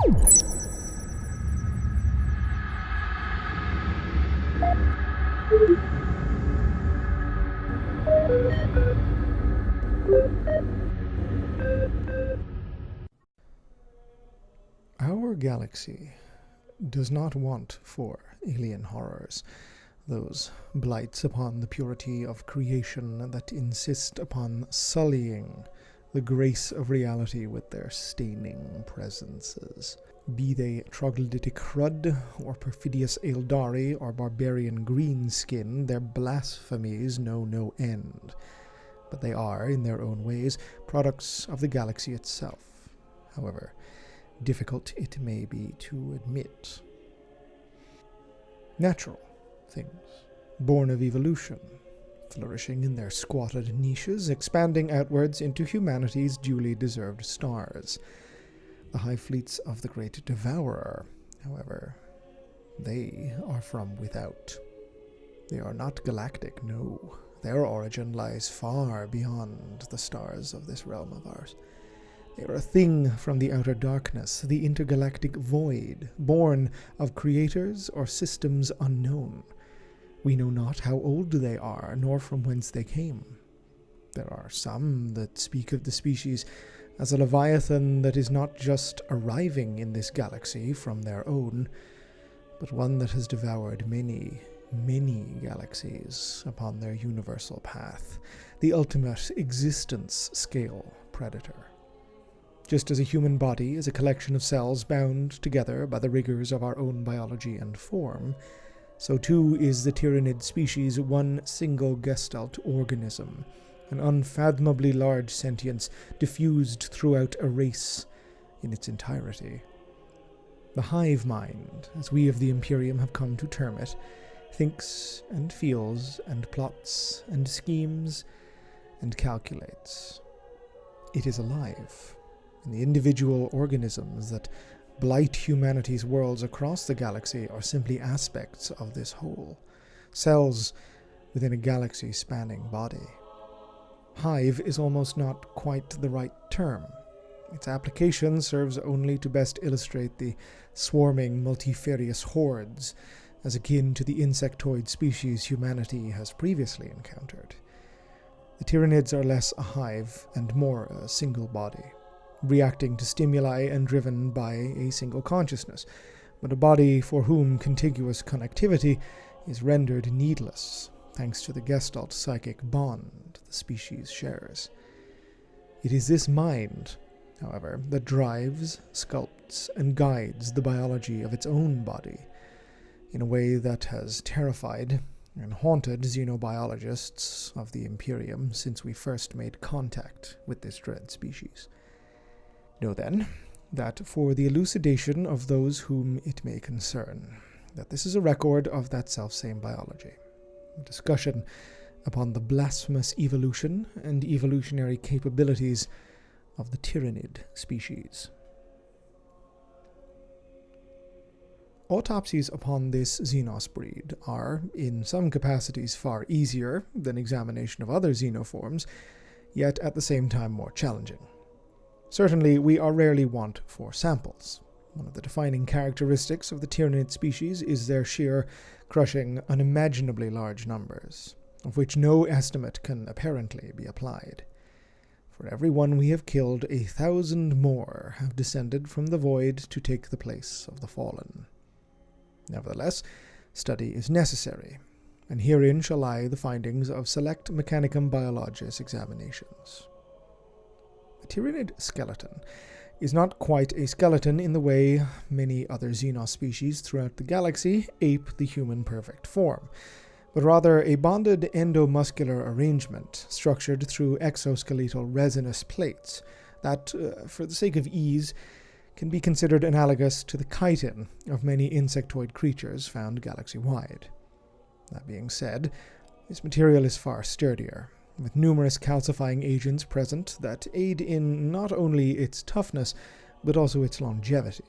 Our galaxy does not want for alien horrors, those blights upon the purity of creation that insist upon sullying the grace of reality with their staining presences. Be they troglodytic crud, or perfidious Eldari, or barbarian greenskin, their blasphemies know no end. But they are, in their own ways, products of the galaxy itself, however difficult it may be to admit. Natural things, born of evolution, flourishing in their squatted niches, expanding outwards into humanity's duly deserved stars. The hive fleets of the great devourer, however, they are from without. They are not galactic, no. Their origin lies far beyond the stars of this realm of ours. They are a thing from the outer darkness, the intergalactic void, born of creators or systems unknown. We know not how old they are, nor from whence they came. There are some that speak of the species as a leviathan that is not just arriving in this galaxy from their own, but one that has devoured many, many galaxies upon their universal path, the ultimate existence-scale predator. Just as a human body is a collection of cells bound together by the rigors of our own biology and form, so too is the Tyranid species one single gestalt organism, an unfathomably large sentience diffused throughout a race in its entirety. The hive mind, as we of the Imperium have come to term it, thinks and feels and plots and schemes and calculates. It is alive. And the individual organisms that blight humanity's worlds across the galaxy are simply aspects of this whole, cells within a galaxy-spanning body. Hive is almost not quite the right term. Its application serves only to best illustrate the swarming multifarious hordes, as akin to the insectoid species humanity has previously encountered. The Tyranids are less a hive and more a single body, reacting to stimuli and driven by a single consciousness, but a body for whom contiguous connectivity is rendered needless, thanks to the gestalt psychic bond the species shares. It is this mind, however, that drives, sculpts, and guides the biology of its own body, in a way that has terrified and haunted xenobiologists of the Imperium since we first made contact with this dread species. Know then, that for the elucidation of those whom it may concern, that this is a record of that selfsame biology, a discussion upon the blasphemous evolution and evolutionary capabilities of the Tyranid species. Autopsies upon this Xenos breed are, in some capacities, far easier than examination of other xenoforms, yet at the same time more challenging. Certainly, we are rarely want for samples. One of the defining characteristics of the Tyranid species is their sheer, crushing, unimaginably large numbers, of which no estimate can apparently be applied. For every one we have killed, 1,000 more have descended from the void to take the place of the fallen. Nevertheless, study is necessary, and herein shall lie the findings of select Mechanicum Biologia's examinations. A Tyranid skeleton is not quite a skeleton in the way many other Xenos species throughout the galaxy ape the human perfect form, but rather a bonded endomuscular arrangement structured through exoskeletal resinous plates that, for the sake of ease, can be considered analogous to the chitin of many insectoid creatures found galaxy-wide. That being said, this material is far sturdier, with numerous calcifying agents present that aid in not only its toughness, but also its longevity.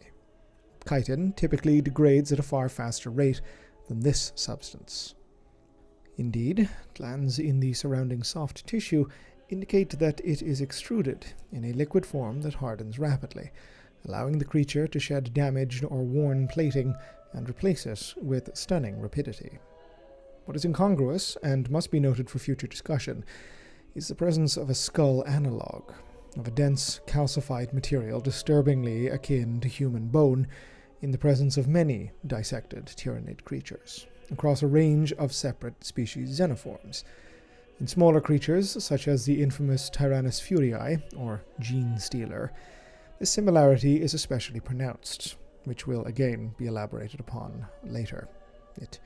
Chitin typically degrades at a far faster rate than this substance. Indeed, glands in the surrounding soft tissue indicate that it is extruded in a liquid form that hardens rapidly, allowing the creature to shed damaged or worn plating and replace it with stunning rapidity. What is incongruous, and must be noted for future discussion, is the presence of a skull analogue, of a dense, calcified material disturbingly akin to human bone, in the presence of many dissected Tyranid creatures, across a range of separate species xenoforms. In smaller creatures, such as the infamous Tyranids Warhammer, or gene stealer, this similarity is especially pronounced, which will again be elaborated upon later. It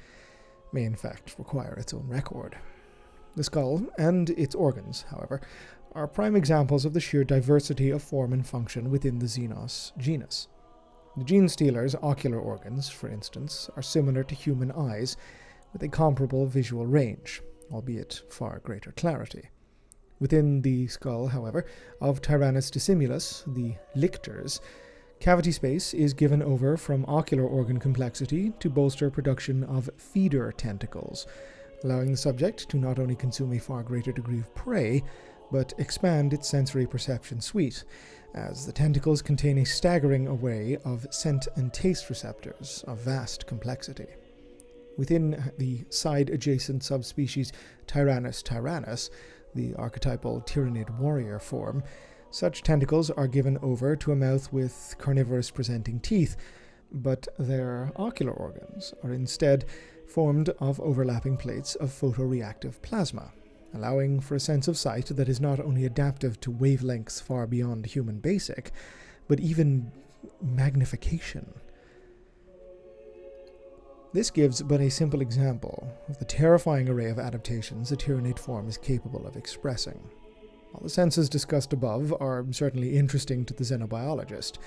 may in fact require its own record. The skull and its organs, however, are prime examples of the sheer diversity of form and function within the Xenos genus. The gene stealer's ocular organs, for instance, are similar to human eyes, with a comparable visual range, albeit far greater clarity. Within the skull, however, of Tyrannus dissimulus, the lictors, cavity space is given over from ocular organ complexity to bolster production of feeder tentacles, allowing the subject to not only consume a far greater degree of prey, but expand its sensory perception suite, as the tentacles contain a staggering array of scent and taste receptors of vast complexity. Within the side-adjacent subspecies Tyrannus, the archetypal Tyranid warrior form, such tentacles are given over to a mouth with carnivorous-presenting teeth, but their ocular organs are instead formed of overlapping plates of photoreactive plasma, allowing for a sense of sight that is not only adaptive to wavelengths far beyond human basic, but even magnification. This gives but a simple example of the terrifying array of adaptations a Tyranid form is capable of expressing. While the senses discussed above are certainly interesting to the xenobiologist,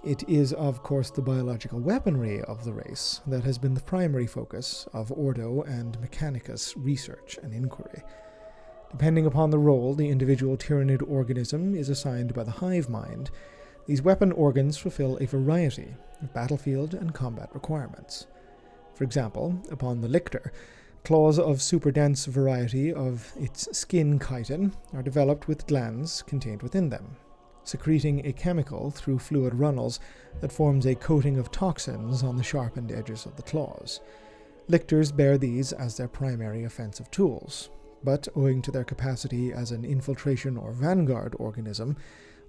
it is, of course, the biological weaponry of the race that has been the primary focus of Ordo and Mechanicus research and inquiry. Depending upon the role the individual Tyranid organism is assigned by the hive mind, these weapon organs fulfill a variety of battlefield and combat requirements. For example, upon the lictor, claws of superdense variety of its skin chitin are developed with glands contained within them, secreting a chemical through fluid runnels that forms a coating of toxins on the sharpened edges of the claws. Lictors bear these as their primary offensive tools, but owing to their capacity as an infiltration or vanguard organism,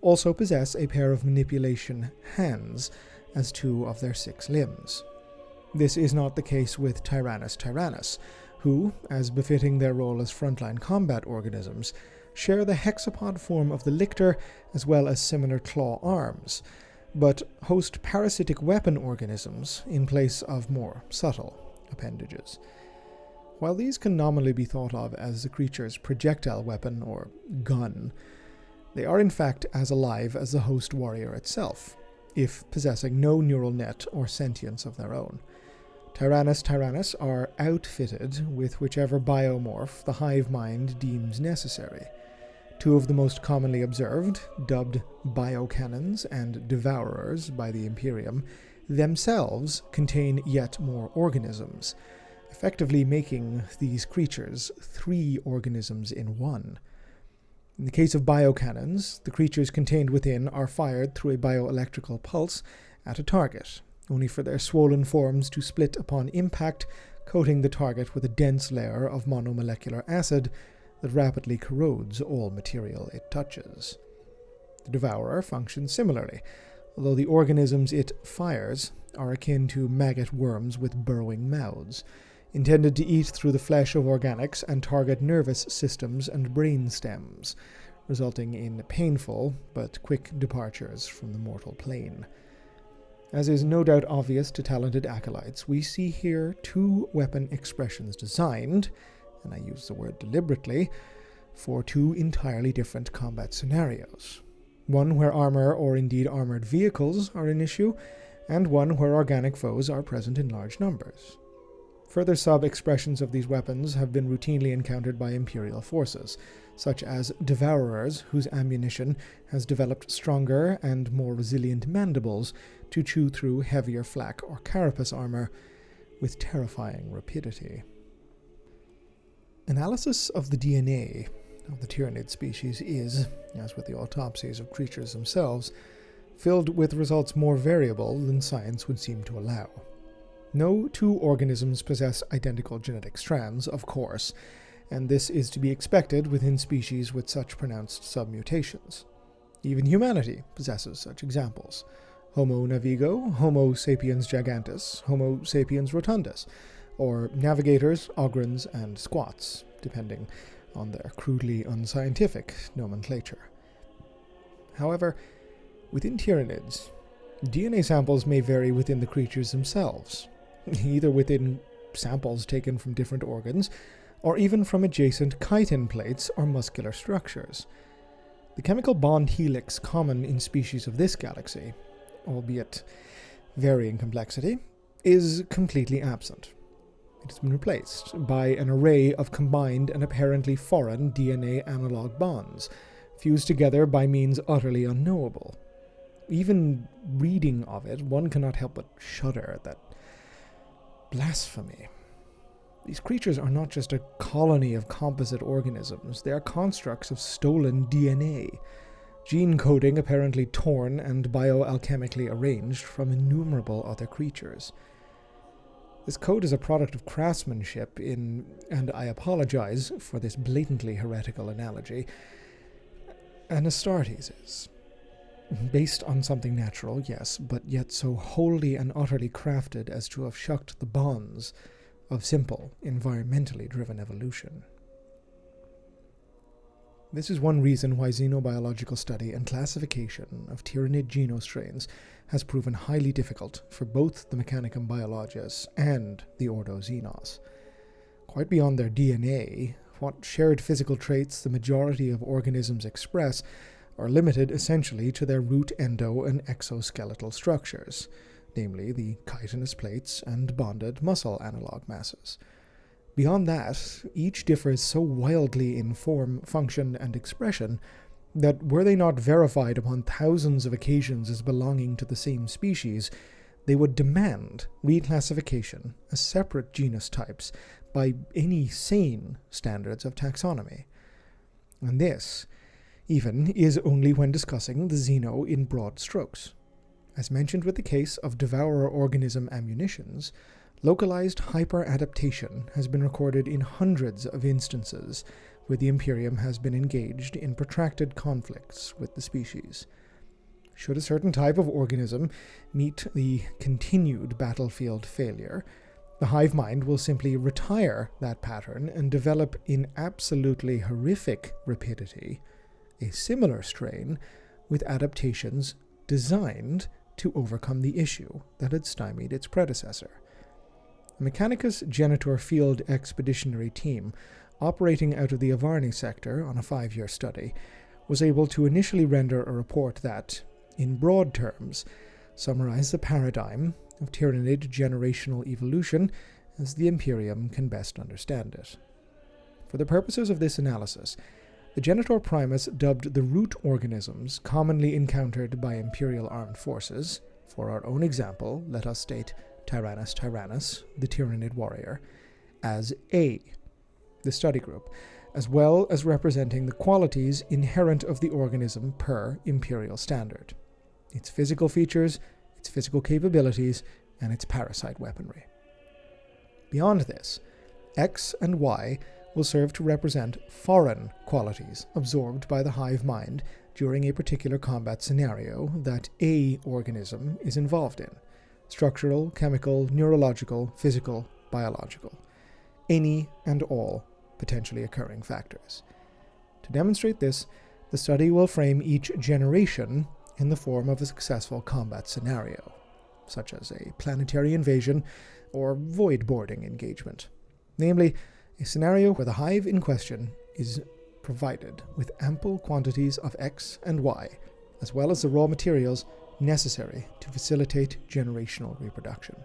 also possess a pair of manipulation hands as 2 of their 6 limbs. This is not the case with Tyrannus, who, as befitting their role as frontline combat organisms, share the hexapod form of the lictor as well as similar claw arms, but host parasitic weapon organisms in place of more subtle appendages. While these can nominally be thought of as the creature's projectile weapon or gun, they are in fact as alive as the host warrior itself, if possessing no neural net or sentience of their own. Tyrannus are outfitted with whichever biomorph the hive mind deems necessary. 2 of the most commonly observed, dubbed biocannons and devourers by the Imperium, themselves contain yet more organisms, effectively making these creatures 3 organisms in one. In the case of biocannons, the creatures contained within are fired through a bioelectrical pulse at a target, only for their swollen forms to split upon impact, coating the target with a dense layer of monomolecular acid that rapidly corrodes all material it touches. The devourer functions similarly, although the organisms it fires are akin to maggot worms with burrowing mouths, intended to eat through the flesh of organics and target nervous systems and brain stems, resulting in painful but quick departures from the mortal plane. As is no doubt obvious to talented acolytes, we see here 2 weapon expressions designed, and I use the word deliberately, for 2 entirely different combat scenarios. One where armor or indeed armored vehicles are an issue, and one where organic foes are present in large numbers. Further sub-expressions of these weapons have been routinely encountered by Imperial forces, such as devourers whose ammunition has developed stronger and more resilient mandibles to chew through heavier flak or carapace armor with terrifying rapidity. Analysis of the DNA of the Tyranid species is, as with the autopsies of creatures themselves, filled with results more variable than science would seem to allow. No two organisms possess identical genetic strands, of course, and this is to be expected within species with such pronounced submutations. Even humanity possesses such examples. Homo navigo, Homo sapiens gigantus, Homo sapiens rotundus, or navigators, ogrons, and squats, depending on their crudely unscientific nomenclature. However, within Tyranids, DNA samples may vary within the creatures themselves, either within samples taken from different organs, or even from adjacent chitin plates or muscular structures. The chemical bond helix common in species of this galaxy, albeit varying complexity, is completely absent. It has been replaced by an array of combined and apparently foreign DNA analog bonds, fused together by means utterly unknowable. Even reading of it, one cannot help but shudder at that blasphemy. These creatures are not just a colony of composite organisms, they are constructs of stolen DNA, gene coding apparently torn and bioalchemically arranged from innumerable other creatures. This code is a product of craftsmanship and I apologize for this blatantly heretical analogy, an Astartes is. Based on something natural, yes, but yet so wholly and utterly crafted as to have shucked the bonds of simple, environmentally driven evolution. This is one reason why xenobiological study and classification of Tyranid genostrains has proven highly difficult for both the Mechanicum Biologius and the Ordo Xenos. Quite beyond their DNA, what shared physical traits the majority of organisms express are limited essentially to their root, endo, and exoskeletal structures, namely the chitinous plates and bonded muscle analog masses. Beyond that, each differs so wildly in form, function, and expression that were they not verified upon thousands of occasions as belonging to the same species, they would demand reclassification as separate genus types by any sane standards of taxonomy. And this, even, is only when discussing the xeno in broad strokes. As mentioned with the case of devourer organism ammunitions, localized hyperadaptation has been recorded in hundreds of instances where the Imperium has been engaged in protracted conflicts with the species. Should a certain type of organism meet the continued battlefield failure, the hive mind will simply retire that pattern and develop in absolutely horrific rapidity a similar strain with adaptations designed to overcome the issue that had stymied its predecessor. A Mechanicus Genitor Field Expeditionary Team, operating out of the Avarni sector on a 5-year study, was able to initially render a report that, in broad terms, summarized the paradigm of Tyranid generational evolution as the Imperium can best understand it. For the purposes of this analysis, the Genitor Primus dubbed the root organisms commonly encountered by Imperial armed forces, for our own example, let us state Tyrannus tyrannus, the Tyranid warrior, as A, the study group, as well as representing the qualities inherent of the organism per Imperial standard, its physical features, its physical capabilities, and its parasite weaponry. Beyond this, X and Y will serve to represent foreign qualities absorbed by the hive mind during a particular combat scenario that A organism is involved in: structural, chemical, neurological, physical, biological, any and all potentially occurring factors. To demonstrate this, the study will frame each generation in the form of a successful combat scenario, such as a planetary invasion or void boarding engagement, namely a scenario where the hive in question is provided with ample quantities of X and Y, as well as the raw materials necessary to facilitate generational reproduction.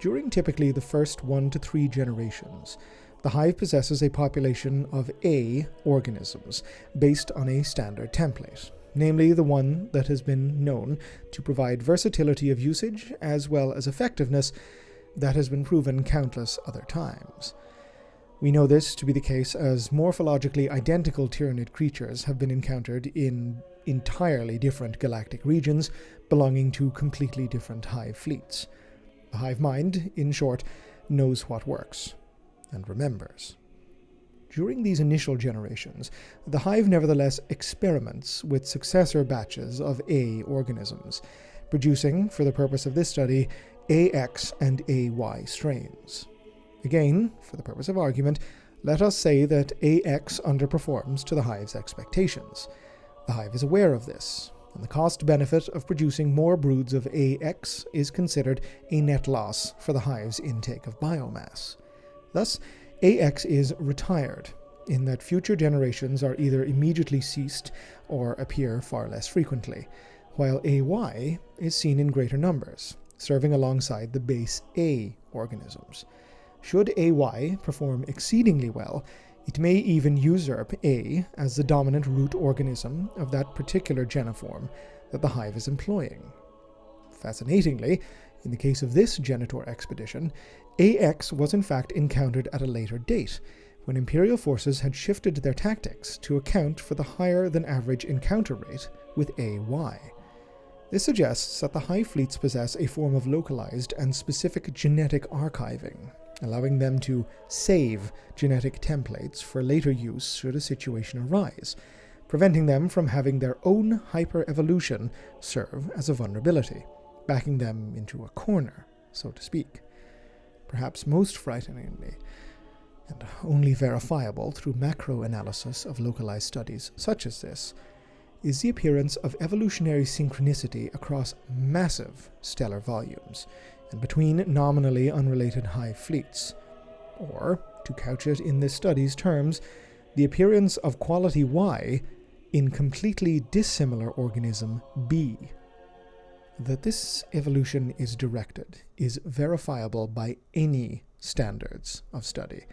During typically the first 1 to 3 generations, the hive possesses a population of A organisms based on a standard template, namely the one that has been known to provide versatility of usage as well as effectiveness that has been proven countless other times. We know this to be the case as morphologically identical Tyranid creatures have been encountered in entirely different galactic regions belonging to completely different hive fleets. The hive mind, in short, knows what works and remembers. During these initial generations, the hive nevertheless experiments with successor batches of A organisms, producing, for the purpose of this study, AX and AY strains. Again, for the purpose of argument, let us say that AX underperforms to the hive's expectations. The hive is aware of this, and the cost-benefit of producing more broods of AX is considered a net loss for the hive's intake of biomass. Thus, AX is retired, in that future generations are either immediately ceased or appear far less frequently, while AY is seen in greater numbers, serving alongside the base A organisms. Should AY perform exceedingly well, it may even usurp A as the dominant root organism of that particular genoform that the hive is employing. Fascinatingly, in the case of this genitor expedition, AX was in fact encountered at a later date, when Imperial forces had shifted their tactics to account for the higher-than-average encounter rate with AY. This suggests that the hive fleets possess a form of localized and specific genetic archiving, allowing them to save genetic templates for later use should a situation arise, preventing them from having their own hyper-evolution serve as a vulnerability, backing them into a corner, so to speak. Perhaps most frighteningly, and only verifiable through macro-analysis of localized studies such as this, is the appearance of evolutionary synchronicity across massive stellar volumes, and between nominally unrelated hive fleets, or, to couch it in this study's terms, the appearance of quality Y in completely dissimilar organism B. That this evolution is directed is verifiable by any standards of study,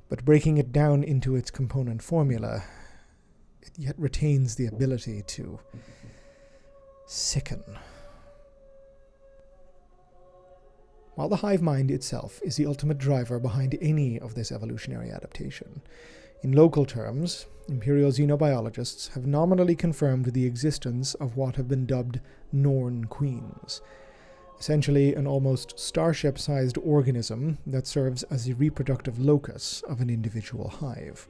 but breaking it down into its component formula, it yet retains the ability to sicken. While the hive mind itself is the ultimate driver behind any of this evolutionary adaptation, in local terms, Imperial xenobiologists have nominally confirmed the existence of what have been dubbed Norn queens, essentially an almost starship-sized organism that serves as the reproductive locus of an individual hive.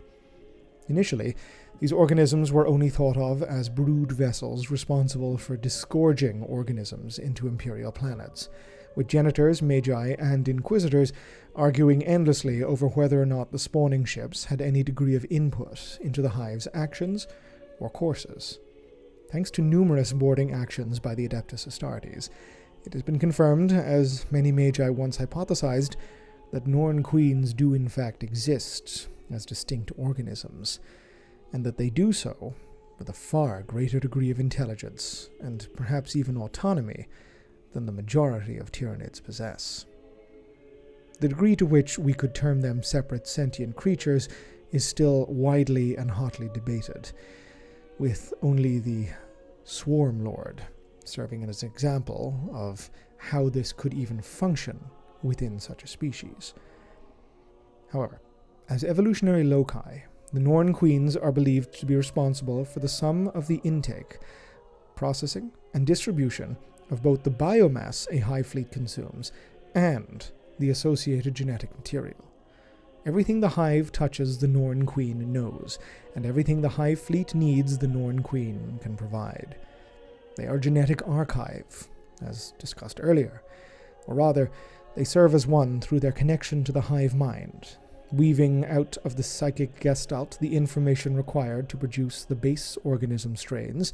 Initially, these organisms were only thought of as brood vessels responsible for disgorging organisms into Imperial planets, with genitors, magi, and inquisitors arguing endlessly over whether or not the spawning ships had any degree of input into the hive's actions or courses. Thanks to numerous boarding actions by the Adeptus Astartes, it has been confirmed, as many magi once hypothesized, that Norn queens do in fact exist as distinct organisms, and that they do so with a far greater degree of intelligence, and perhaps even autonomy, than the majority of Tyranids possess. The degree to which we could term them separate sentient creatures is still widely and hotly debated, with only the Swarm Lord serving as an example of how this could even function within such a species. However, as evolutionary loci, the Norn queens are believed to be responsible for the sum of the intake, processing, and distribution of both the biomass a hive fleet consumes and the associated genetic material. Everything the hive touches the Norn queen knows, and everything the hive fleet needs the Norn queen can provide. They are genetic archive, as discussed earlier, or rather, they serve as one through their connection to the hive mind, weaving out of the psychic gestalt the information required to produce the base organism strains,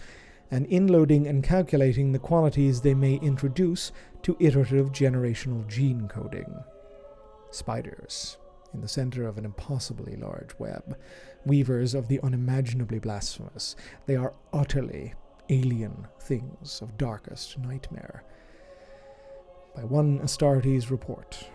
and inloading and calculating the qualities they may introduce to iterative generational gene coding. Spiders, in the center of an impossibly large web, weavers of the unimaginably blasphemous, they are utterly alien things of darkest nightmare. By one Astartes report,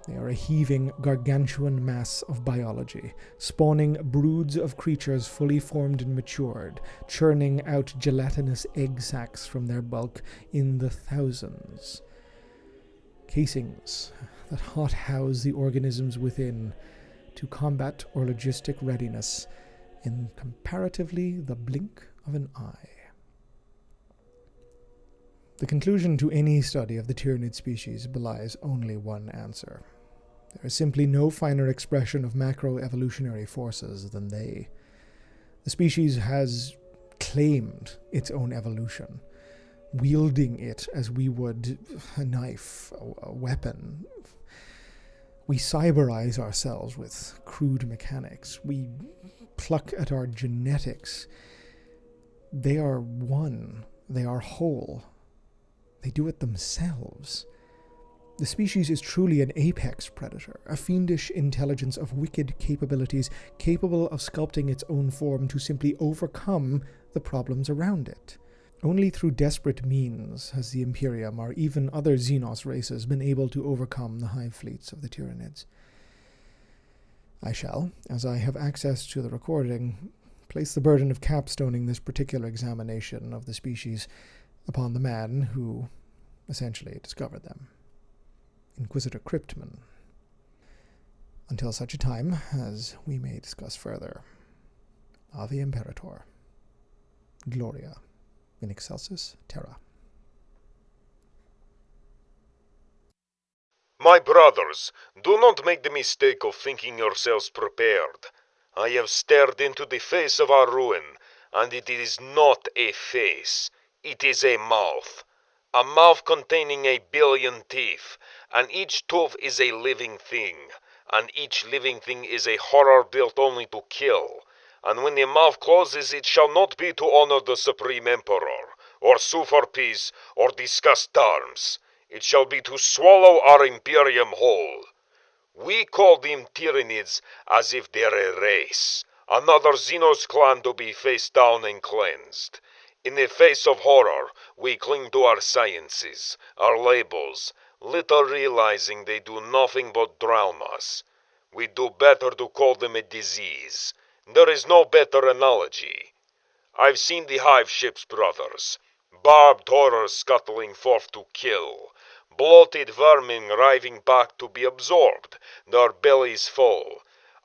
they are a heaving, gargantuan mass of biology, spawning broods of creatures fully formed and matured, churning out gelatinous egg sacs from their bulk in the thousands. Casings that hot-house the organisms within to combat or logistic readiness in comparatively the blink of an eye. The conclusion to any study of the Tyranid species belies only one answer. There is simply no finer expression of macroevolutionary forces than they. The species has claimed its own evolution, wielding it as we would a knife, a weapon. We cyberize ourselves with crude mechanics. We pluck at our genetics. They are one. They are whole. They do it themselves. The species is truly an apex predator, a fiendish intelligence of wicked capabilities, capable of sculpting its own form to simply overcome the problems around it. Only through desperate means has the Imperium or even other Xenos races been able to overcome the hive fleets of the Tyranids. I shall, as I have access to the recording, place the burden of capstoning this particular examination of the species upon the man who essentially discovered them, Inquisitor Cryptman, until such a time as we may discuss further. Ave Imperator. Gloria in excelsis terra. My brothers, do not make the mistake of thinking yourselves prepared. I have stared into the face of our ruin, and it is not a face. It is a mouth containing 1 billion teeth, and each tooth is a living thing, and each living thing is a horror built only to kill. And when the mouth closes, it shall not be to honor the Supreme Emperor, or sue for peace, or discuss terms. It shall be to swallow our Imperium whole. We call them Tyranids as if they're a race, another Xenos clan to be faced down and cleansed. In the face of horror, we cling to our sciences, our labels, little realizing they do nothing but drown us. We do better to call them a disease. There is no better analogy. I've seen the hive ships, brothers, barbed horrors scuttling forth to kill, bloated vermin arriving back to be absorbed, their bellies full.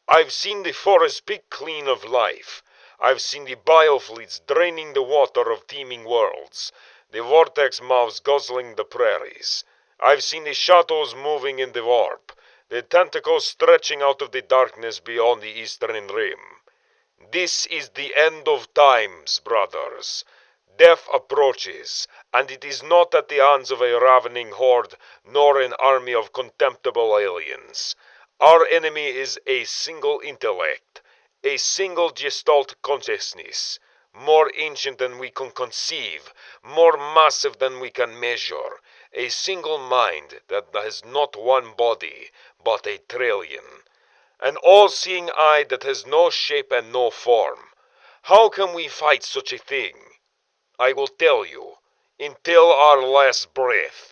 I've seen the forest pick clean of life. I've seen the biofleets draining the water of teeming worlds, the vortex mouths guzzling the prairies. I've seen the shadows moving in the warp, the tentacles stretching out of the darkness beyond the eastern rim. This is the end of times, brothers. Death approaches, and it is not at the hands of a ravening horde, nor an army of contemptible aliens. Our enemy is a single intellect, a single gestalt consciousness, more ancient than we can conceive, more massive than we can measure, a single mind that has not one body, but 1 trillion, an all-seeing eye that has no shape and no form. How can we fight such a thing? I will tell you, until our last breath.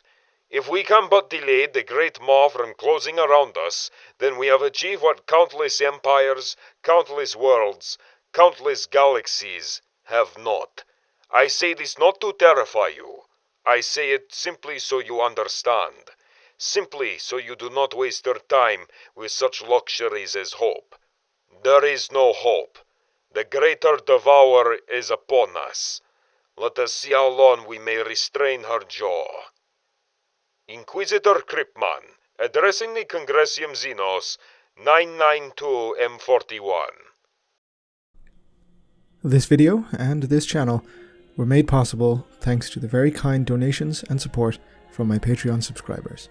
If we can but delay the great maw from closing around us, then we have achieved what countless empires, countless worlds, countless galaxies have not. I say this not to terrify you. I say it simply so you understand. Simply so you do not waste your time with such luxuries as hope. There is no hope. The greater devourer is upon us. Let us see how long we may restrain her jaw. Inquisitor Cryptman, addressing the Congressium Xenos, 992M41. This video and this channel were made possible thanks to the very kind donations and support from my Patreon subscribers.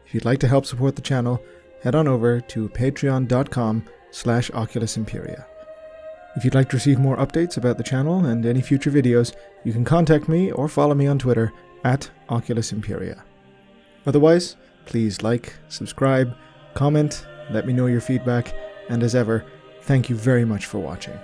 If you'd like to help support the channel, head on over to patreon.com/OculusImperia. If you'd like to receive more updates about the channel and any future videos, you can contact me or follow me on Twitter @OculusImperia. Otherwise, please like, subscribe, comment, let me know your feedback, and as ever, thank you very much for watching.